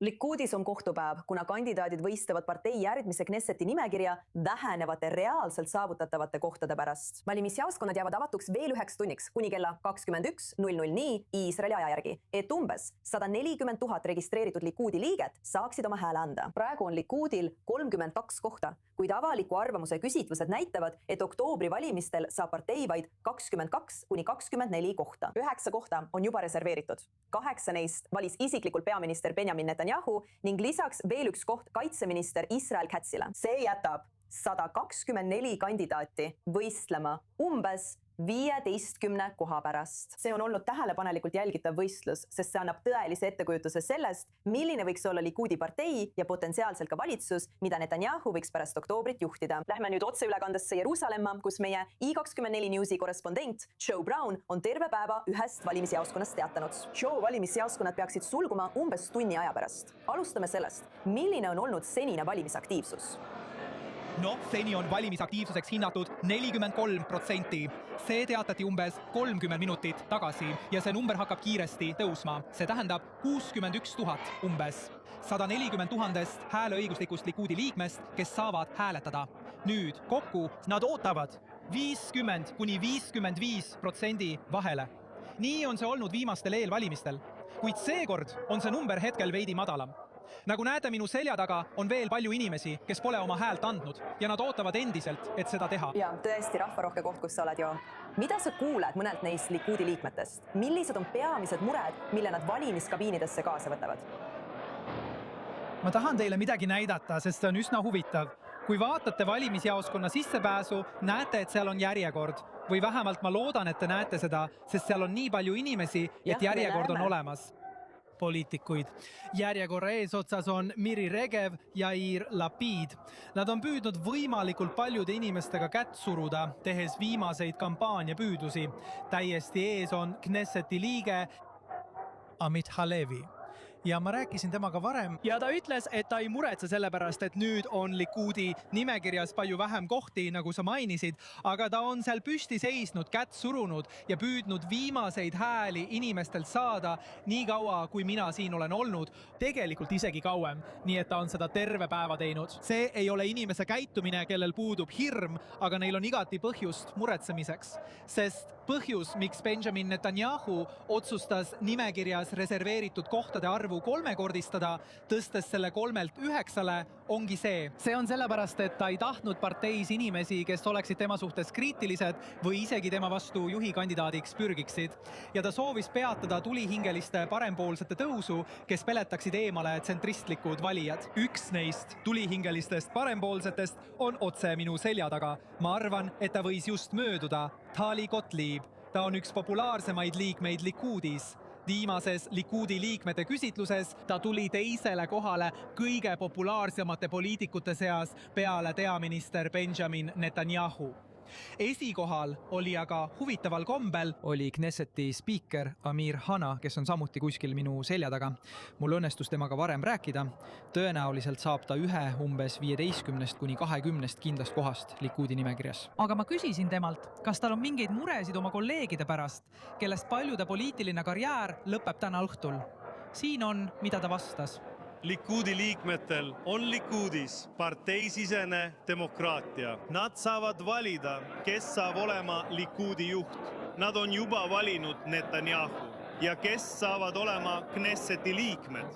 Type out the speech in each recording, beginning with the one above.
Likuudis on kohtupäev, kuna kandidaadid võistlevad partei järgmise Knesseti nimekirja vähenevate reaalselt saavutatavate kohtade pärast. Valimisjaoskonnad jäävad avatuks veel 9 tunniks kuni kella 21:00 nii Iisraeli aja järgi, et umbes 140 000 registreeritud Likuudi liiget saaksid oma hääle anda. Praegu on Likuudil 32 kohta, kuid avaliku arvamuse küsitlused näitavad, et oktoobri valimistel saab partei vaid 22–24 kohta. 9 kohta on juba reserveeritud. 8 neist valis isiklikult peaminister Benjamin Netanyahu ning lisaks veel üks koht kaitseminister Israel Katzile. See jätab 124 kandidaati võistlema umbes 15 koha pärast. See on olnud tähelepanelikult jälgitav võistlus, sest see annab tõelise ettekujutuse sellest, milline võiks olla Likuudi partei ja potentsiaalselt ka valitsus, mida Netanyahu võiks pärast oktoobrit juhtida. Lähme nüüd otseülekandesse Jeruusalemma, kus meie I24 Newsi korrespondent Joe Brown on terve päeva ühest valimisjaoskonnast teatanud. Joe, valimisjaoskonnad peaksid sulguma umbes tunni aja pärast. Alustame sellest, milline on olnud senine valimisaktiivsus? Seni on valimisaktiivsuseks hinnatud 43%. See teatati umbes 30 minutit tagasi ja see number hakkab kiiresti tõusma. See tähendab 61 000 umbes. 140 000 hääleõiguslikust Likuudi liikmest, kes saavad hääletada. Nüüd kokku nad ootavad 50–55% vahele. Nii on see olnud viimastel eelvalimistel, kuid seekord on see number hetkel veidi madalam. Nagu näete, minu selja taga on veel palju inimesi, kes pole oma häält andnud ja nad ootavad endiselt, et seda teha. Ja tõesti rahvarohke koht, kus sa oled jo. Mida sa kuuled mõnelt neist Likuudi liikmetest? Millised on peamised mured, mille nad valimiskabiinidesse kaasa võtavad? Ma tahan teile midagi näidata, sest see on üsna huvitav. Kui vaatate valimisjaoskonna sissepääsu, näete, et seal on järjekord. Või vähemalt ma loodan, et te näete seda, sest seal on nii palju inimesi, et järjekord on olemas. Poliitikuid. Järjekorra eesotsas on Miri Regev ja Yair Lapid. Nad on püüdnud võimalikult paljude inimestega kätt suruda, tehes viimaseid kampaaniapüüdlusi. Täiesti ees on Knesseti liige Amit Halevi. Ja ma rääkisin temaga varem. Ja ta ütles, et ta ei muretse sellepärast, et nüüd on Likuudi nimekirjas palju vähem kohti, nagu sa mainisid, aga ta on seal püsti seisnud, kätt surunud ja püüdnud viimaseid hääli inimestelt saada nii kaua, kui mina siin olen olnud. Tegelikult isegi kauem, nii et ta on seda terve päeva teinud. See ei ole inimese käitumine, kellel puudub hirm, aga neil on igati põhjust muretsemiseks. Sest põhjus, miks Benjamin Netanyahu otsustas nimekirjas reserveeritud kohtade arvu kolmekordistada, tõstes selle 3-lt 9-le, ongi see. See on sellepärast, et ta ei tahtnud parteis inimesi, kes oleksid tema suhtes kriitilised või isegi tema vastu juhikandidaadiks pürgiksid. Ja ta soovis peatada tulihingeliste parempoolsete tõusu, kes peletaksid eemale tsentristlikud valijad. Üks neist tulihingelistest parempoolsetest on otse minu selja taga. Ma arvan, et ta võis just mööduda. Tali Gottlieb. Ta on üks populaarsemaid liikmeid Likuudis. Viimases Likuudi liikmete küsitluses ta tuli teisele kohale kõige populaarsemate poliitikute seas peale peaminister Benjamin Netanyahu. Esikohal oli aga huvitaval kombel oli Knesseti spiiker Amir Hana, kes on samuti kuskil minu selja taga. Mul õnnestus temaga varem rääkida. Tõenäoliselt saab ta ühe umbes 15–20 kindlast kohast Likuudi nimekirjas. Aga ma küsisin temalt, kas tal on mingeid muresid oma kolleegide pärast, kellest paljude poliitiline karjäär lõpeb täna õhtul. Siin on, mida ta vastas. Likuudi liikmetel on Likuudis parteisisene demokraatia. Nad saavad valida, kes saab olema Likuudi juht. Nad on juba valinud Netanyahu ja kes saavad olema Knesseti liikmed.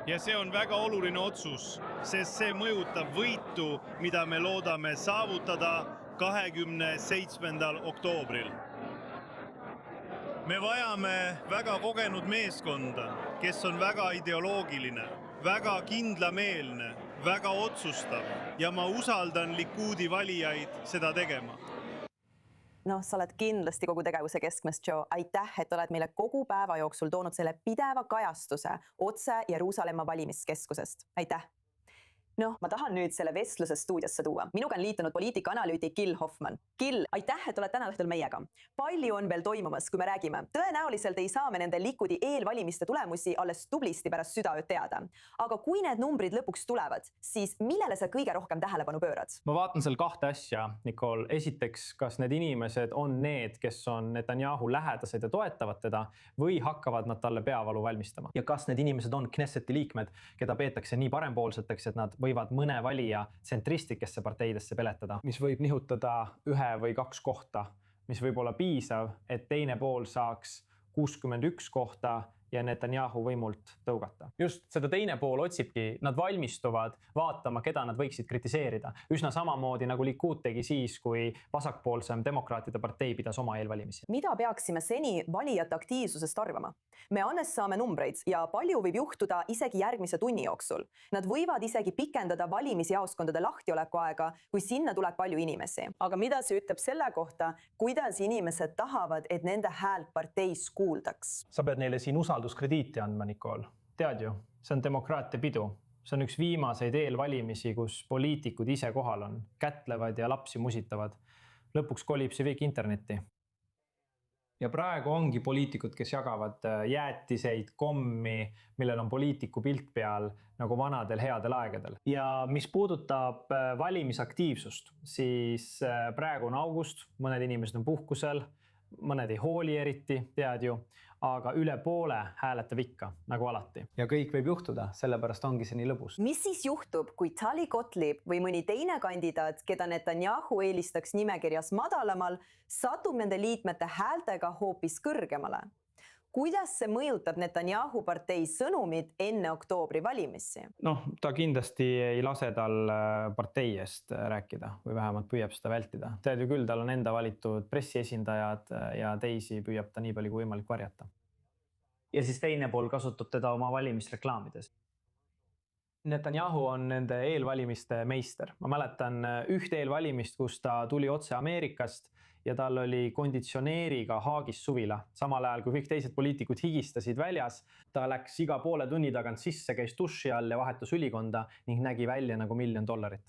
Ja see on väga oluline otsus, sest see mõjutab võitu, mida me loodame saavutada 27. oktoobril. Me vajame väga kogenud meeskonda, kes on väga ideoloogiline, väga kindlameelne, väga otsustav ja ma usaldan Likuudi valijaid seda tegema. Sa oled kindlasti kogu tegevuse keskmes, Joe. Aitäh, et oled meile kogu päeva jooksul toonud selle pideva kajastuse otse Jeruusalemma valimiskeskusest. Aitäh! Noh, ma tahan nüüd selle vestluse stuudiosse tuua. Minuga on liitunud poliitikaanalüütik Gil Hoffmann. Gil, aitäh, et oled täna õhtul meiega. Palju on veel toimumas, kui me räägime. Tõenäoliselt ei saa me nende Likudi eelvalimiste tulemusi alles tublisti pärast südaööd teada. Aga kui need numbrid lõpuks tulevad, siis millele sa kõige rohkem tähelepanu pöörad? Ma vaatan seal kahte asja, Nicole. Esiteks, kas need inimesed on need, kes on Netanyahu lähedased ja toetavad teda või hakkavad nad talle peavalu valmistama? Ja kas need inimesed on Knesseti liikmed, keda peetakse nii parempoolseteks, et nad võivad mõne valija tsentristlikesse parteidesse peletada, mis võib nihutada 1 või 2 kohta, mis võib olla piisav, et teine pool saaks 61 kohta ja Netanyahu võimult tõugata. Just seda teine pool otsibki, nad valmistuvad vaatama, keda nad võiksid kritiseerida. Üsna samamoodi nagu Likud tegi siis, kui vasakpoolsem demokraatide partei pidas oma eelvalimisi. Mida peaksime seni valijate aktiivsusest arvama? Me alles saame numbreid ja palju võib juhtuda isegi järgmise tunni jooksul. Nad võivad isegi pikendada valimisjaoskondade lahtioleku aega, kui sinna tuleb palju inimesi. Aga mida see ütleb selle kohta, kuidas inimesed tahavad, et nende häält parteis kuuldaks? Sa pead neile siin usalduskrediiti andma, Nicole. Tead ju, see on demokraatia pidu. See on üks viimaseid eelvalimisi, kus poliitikud ise kohal on, kätlevad ja lapsi musitavad. Lõpuks kolib see kõik internetti. Ja praegu ongi poliitikud, kes jagavad jäätiseid, kommi, millel on poliitiku pilt peal nagu vanadel headel aegadel. Ja mis puudutab valimisaktiivsust, siis praegu on august, mõned inimesed on puhkusel, mõned ei hooli eriti, tead ju, aga üle poole hääletab ikka, nagu alati. Ja kõik võib juhtuda, sellepärast ongi see nii lõbus. Mis siis juhtub, kui Tali Gottlieb või mõni teine kandidaat, keda Netanyahu eelistaks nimekirjas madalamal, satub nende liikmete häältega hoopis kõrgemale? Kuidas see mõjutab Netanyahu partei sõnumid enne oktoobri valimisi? Noh, ta kindlasti ei lase tal partei eest rääkida või vähemalt püüab seda vältida. Tead ju küll, tal on enda valitud pressiesindajad ja teisi püüab ta nii palju kui võimalik varjata. Ja siis teine pool kasutab teda oma valimisreklaamides. Netanyahu on nende eelvalimiste meister. Ma mäletan üht eelvalimist, kus ta tuli otse Ameerikast ja tal oli konditsioneeriga Haagis suvila. Samal ajal, kui kõik teised poliitikud higistasid väljas, ta läks iga poole tunni tagant sisse, käis duši all ja vahetus ülikonda ning nägi välja nagu $1 000 000.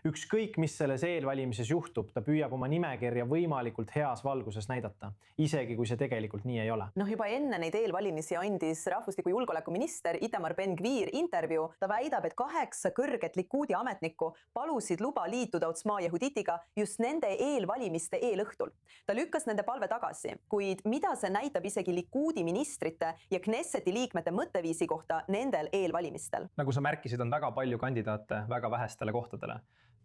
Ükskõik, mis selles eelvalimises juhtub, ta püüab oma nimekirja võimalikult heas valguses näidata, isegi kui see tegelikult nii ei ole. Noh, juba enne neid eelvalimisi andis rahvusliku julgeolekuminister Itamar Ben-Gvir intervjuu. Ta väidab, et 8 kõrget Likudi ametnikku palusid luba liituda Otzma Yehuditiga just nende eelvalimiste eelõhtul. Ta lükkas nende palve tagasi, kuid mida see näitab isegi Likudi ministrite ja Knesseti liikmete mõtteviisi kohta nendel eelvalimistel? Nagu sa märkisid, on väga palju kandidaate väga vähestele kohtadele.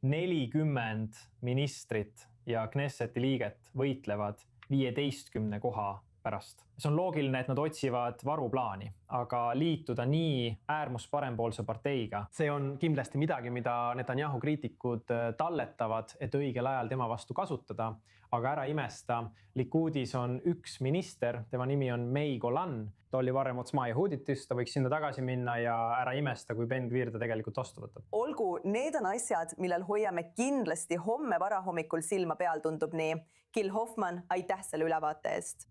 40 ministrit ja Knesseti liiget võitlevad 15 koha pärast. See on loogiline, et nad otsivad varuplaani, aga liituda nii äärmus parempoolse parteiga, see on kindlasti midagi, mida Netanyahu kriitikud talletavad, et õigel ajal tema vastu kasutada, aga ära imesta. Likudis on üks minister, tema nimi on Mei Golan, ta oli varem Otzma Yehuditis, ta võiks sinna tagasi minna ja ära imesta, kui Ben-Gvir ta tegelikult vastu võtab. Olgu, need on asjad, millel hoiame kindlasti homme varahommikul silma peal, tundub nii. Gil Hoffmann, aitäh selle ülevaate eest!